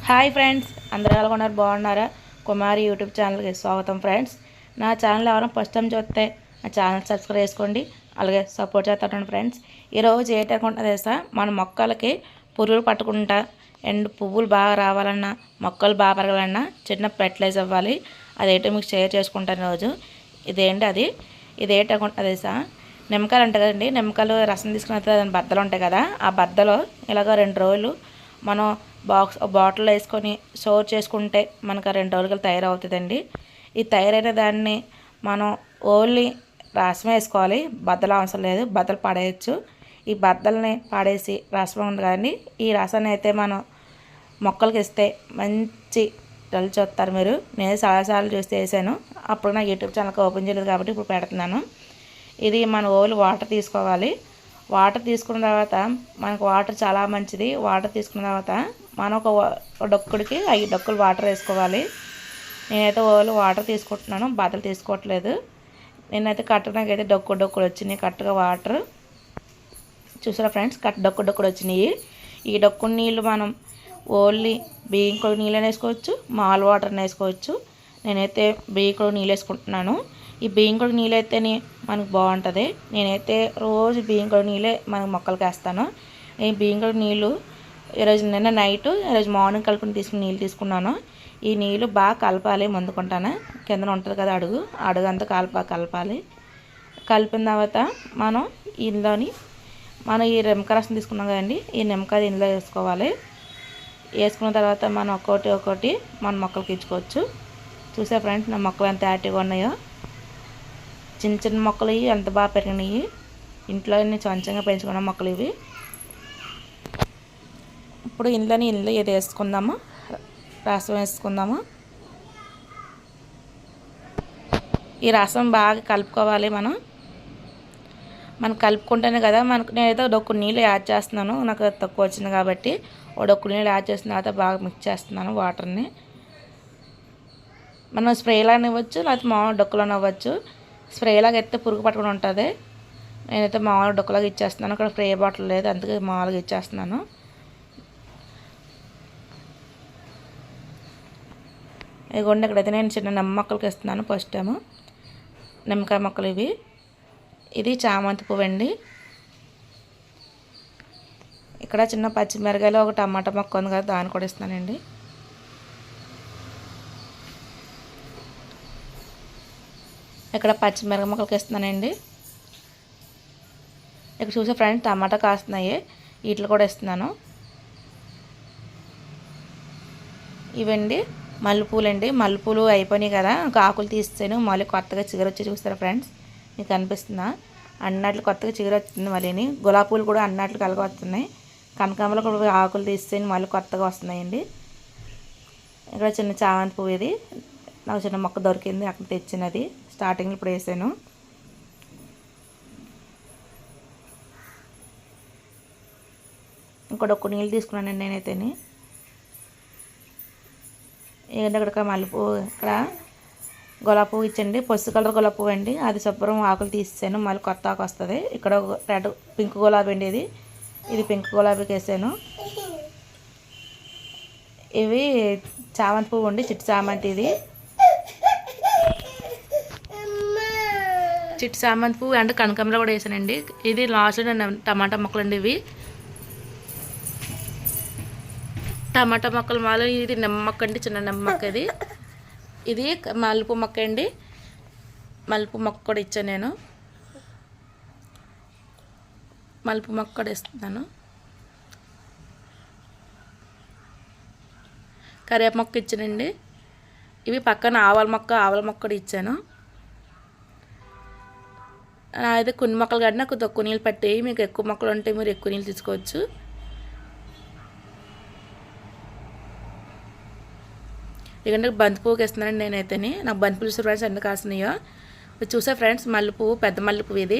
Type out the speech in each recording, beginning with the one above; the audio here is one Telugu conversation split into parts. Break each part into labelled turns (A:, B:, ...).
A: హాయ్ ఫ్రెండ్స్, అందరూ ఎలా ఉన్నారు? బాగున్నారా? కుమారి యూట్యూబ్ ఛానల్కి స్వాగతం ఫ్రెండ్స్. నా ఛానల్ ఎవరైనా ఫస్ట్ టైం చూస్తే నా ఛానల్ సబ్స్క్రైబ్ చేసుకోండి, అలాగే సపోర్ట్ చేస్తాను ఫ్రెండ్స్. ఈరోజు ఏంటనుకుంటున్నా తెలుసా, మన మొక్కలకి పురుగులు పట్టకుండా అండ్ పువ్వులు బాగా రావాలన్నా, మొక్కలు బాగా పెరగాలన్నా చిన్న ఫెర్టిలైజర్ ఇవ్వాలి. అదేంటో మీకు షేర్ చేసుకుంటాను రోజు. ఇదేంటనుకుంటున్నా తెలుసా, నిమ్మకాయలు ఉంటాయి కదండి, నిమ్మకాయలు రసం తీసుకున్న దాని బద్దలు ఉంటాయి కదా, ఆ బద్దలో ఇలాగ 2 రోజులు మనం బాటిల్లో వేసుకొని స్టోర్ చేసుకుంటే మనకు 2 రోజులు తయారవుతుందండి. ఈ తయారైన దాన్ని మనం ఓన్లీ రసం వేసుకోవాలి, బద్దలు అవసరం లేదు, బద్దలు పడేయచ్చు. ఈ బద్దల్ని పడేసి రసం ఉంది కదండి, ఈ రసాన్ని అయితే మనం మొక్కలకి ఇస్తే మంచి రిజల్ట్స్ చూస్తారు మీరు. నేను చాలాసార్లు చూస్తే వేసాను, అప్పుడు నా యూట్యూబ్ ఛానల్కి ఓపెన్ చేయలేదు కాబట్టి ఇప్పుడు పెడుతున్నాను. ఇది మన ఓన్లీ వాటర్ తీసుకోవాలి. వాటర్ తీసుకున్న తర్వాత మనకు వాటర్ చాలా మంచిది. వాటర్ తీసుకున్న తర్వాత మనం ఒక డొక్కుడికి 5 డొక్కులు వాటర్ వేసుకోవాలి. నేనైతే ఓన్లీ వాటర్ తీసుకుంటున్నాను, బద్దలు తీసుకోవట్లేదు. నేనైతే నాకైతే డొక్కుడు వచ్చినాయి కరెక్ట్గా వాటర్. చూసారా ఫ్రెండ్స్, డొక్కుడు వచ్చినాయి. ఈ డొక్కుడు నీళ్ళు మనం ఓన్లీ బియ్యం కొడుకు నీళ్ళు వేసుకోవచ్చు, మాల్ వాటర్ని వేసుకోవచ్చు. నేనైతే బియ్యం కొడుకు నీళ్ళు వేసుకుంటున్నాను. ఈ బియ్యం కొడుకు నీళ్ళు అయితేనే మనకు బాగుంటుంది. నేనైతే రోజు బియ్యం కొడుకు నీళ్ళే మనకు మొక్కలకి వేస్తాను. ఈ బియ్యం కొడుకు నీళ్ళు ఈరోజు నిన్న నైట్, ఈరోజు మార్నింగ్ కలుపుని నీళ్ళు తీసుకున్నాను. ఈ నీళ్ళు బాగా కలపాలి. ముందుకుంటాను కిందన ఉంటుంది కదా అడుగు అంతా కలపాలి. కలిపిన తర్వాత మనం ఈ నిమ్మకాయ రసం తీసుకున్నాం కదండి, ఈ నిమ్మకాయ ఇందులో వేసుకోవాలి. వేసుకున్న తర్వాత మనం ఒక్కొక్కటి మన మొక్కలకి ఇచ్చుకోవచ్చు. చూసా ఫ్రెండ్స్, నా మొక్కలు ఎంత యాక్టివ్గా ఉన్నాయో. చిన్న చిన్న మొక్కలు ఇవి ఎంత బాగా పెరిగినాయి. ఇంట్లో సొంతంగా పెంచుకున్న మొక్కలు ఇవి. ఇప్పుడు ఇందులో ఇది వేసుకుందాము, రసం వేసుకుందాము. ఈ రసం బాగా కలుపుకోవాలి. మనం కలుపుకుంటేనే కదా నేనైతే డొక్కు నీళ్ళు యాడ్ చేస్తున్నాను, నాకు తక్కువ వచ్చింది కాబట్టి డొక్కు నీళ్ళు యాడ్ చేసిన తర్వాత బాగా మిక్స్ చేస్తున్నాను వాటర్ని. మనం స్ప్రేలాగా ఇవ్వచ్చు, లేకపోతే మామూలు డొక్కులోనే ఇవ్వచ్చు. స్ప్రేలాగా ఎత్తే పురుగు పట్టుకుని ఉంటుంది. నేనైతే మామూలుగా డొక్కులాగా ఇచ్చేస్తున్నాను. అక్కడ స్ప్రే బాటిల్ లేదు, అందుకే మామూలుగా ఇచ్చేస్తున్నాను. ఇదిగోండి, ఇక్కడైతే నేను చిన్న నిమ్మ మొక్కలకి ఇస్తున్నాను. ఫస్ట్ టైము నిమ్మకాయ మొక్కలు ఇవి. ఇది చామంతి పువ్వు అండి. ఇక్కడ చిన్న పచ్చిమిరకాయలు, ఒక టమాటా మొక్క ఉంది కదా, దాన్ని కూడా ఇస్తున్నానండి. ఇక్కడ పచ్చిమిరపకాయ మొక్కలకి ఇస్తున్నానండి. ఇక్కడ చూసే ఫ్రెండ్స్, టమాటా కాస్తున్నాయి, వీటిలో కూడా ఇస్తున్నాను. ఇవండి మల్లెపూలు అండి. మల్లెపూలు అయిపోయినాయి కదా, ఇంకా ఆకులు తీస్తాను. మళ్ళీ కొత్తగా చిగురు వచ్చి చూస్తారా ఫ్రెండ్స్, మీకు కనిపిస్తుందా? అన్నట్లు కొత్తగా చిగురు వచ్చింది. మళ్ళీ గులాబీ పూలు కూడా అన్నట్లు కలగ వస్తున్నాయి. కనకాంబరాలు కూడా ఆకులు తీస్తాను, మళ్ళీ కొత్తగా వస్తున్నాయండి. ఇక్కడ చిన్న చామంతి పువ్వు, ఇది నాకు చిన్న మొక్క దొరికింది, అక్కడ తెచ్చినది. స్టార్టింగ్లో ఇప్పుడు వేసాను. ఇంకొక నీళ్ళు తీసుకున్నానండి నేనైతేని. ఏంటంటే ఇక్కడ మల్లెపువ్వు, ఇక్కడ గులాబీ పువ్వు ఇచ్చండి, పసుపు కలర్ గులాబీ పువ్వు అండి. అది శుభ్రం ఆకులు తీసాను, మళ్ళీ కొత్త ఆకు వస్తుంది. ఇక్కడ రెడ్ పింక్ గులాబీ అండి, ఇది పింక్ గులాబీకి వేసాను. ఇవి చామంతి పువ్వు అండి, చిట్టి చామంతి. చిట్టి చామంతి పువ్వు అంటే కనకాంబరాలు కూడా వేసానండి. ఇది లాస్ట్లో టమాటా మొక్కలు అండి. ఇవి టమాటా మొక్కలు. మాలో ఇది నిమ్మ మొక్క అండి, చిన్న నిమ్మ మొక్క. ఇది మల్లెపూ మొక్క అండి. మల్లెపూ మొక్క కూడా ఇచ్చాను నేను. మల్లెపూ మొక్క కూడా ఇస్తున్నాను. కరివేప మొక్క ఇచ్చానండి. ఇవి పక్కన ఆవాల మొక్క కూడా ఇచ్చాను. అయితే కొన్ని మొక్కలు కాదు, నాకు తక్కువ నీళ్ళు పట్టాయి. మీకు ఎక్కువ మొక్కలు ఉంటే మీరు ఎక్కువ నీళ్ళు తీసుకోవచ్చు. ఎందుకంటే బంతిపువ్వుకి ఇస్తున్నానండి నేనైతేని. నాకు బంతిపువ్వు చూసారు ఫ్రెండ్స్ ఎన్ని కాస్తున్నాయో. చూసా ఫ్రెండ్స్, మల్లెపువ్వు, పెద్ద మల్లెపువ్వు. ఇది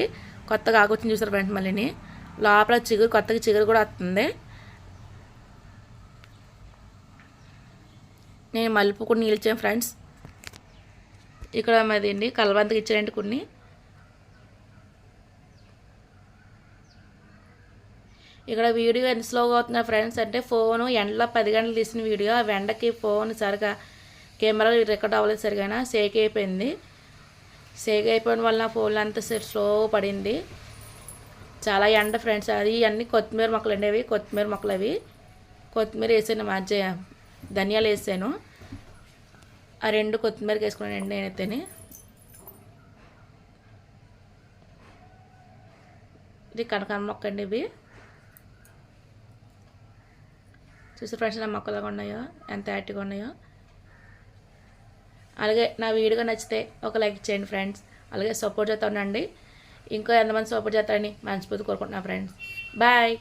A: కొత్తగా ఆకొచ్చింది చూసారు ఫ్రెండ్స్. మళ్ళీ లోపల కొత్తగా చిగురు కూడా వస్తుంది. నేను మల్లెపువ్వు కూడా నీళ్ళు ఇచ్చాను ఫ్రెండ్స్. ఇక్కడ మాది అండి కలబంతకి ఇచ్చానండి కొన్ని. ఇక్కడ వీడియో ఎంత స్లోగా అవుతున్నా ఫ్రెండ్స్ అంటే ఫోను ఎండలో 10 గంటలు తీసిన వీడియో ఆ ఎండకి ఫోన్ సరిగా కెమెరా రికార్డ్ అవ్వలేదు సరిగా షేక్ అయిపోయింది. షేక్ అయిపోయిన వల్ల ఫోన్లో అంతా స్లో పడింది. చాలా ఎండ ఫ్రెండ్స్. అది అన్నీ కొత్తిమీర మొక్కలు అండి, అవి కొత్తిమీర మొక్కలు. అవి కొత్తిమీర వేసాను, మధ్య ధనియాలు వేసాను. ఆ 2 కొత్తిమీరకి వేసుకున్నానండి నేనైతేనే. ఇది కనకాంబరం మొక్క అండి. ఇవి చూసి ఫ్రెండ్స్ నా మొక్కలుగా ఉన్నాయో, ఎంత యాక్టివ్గా ఉన్నాయో. అలాగే నా వీడియో నచ్చితే ఒక లైక్ చేయండి ఫ్రెండ్స్. అలాగే సపోర్ట్ చేస్తూ ఉండండి. ఇంకా ఎంతమంది సపోర్ట్ చేస్తారని మనస్ఫూర్తి కోరుకుంటున్నాను ఫ్రెండ్స్. బాయ్.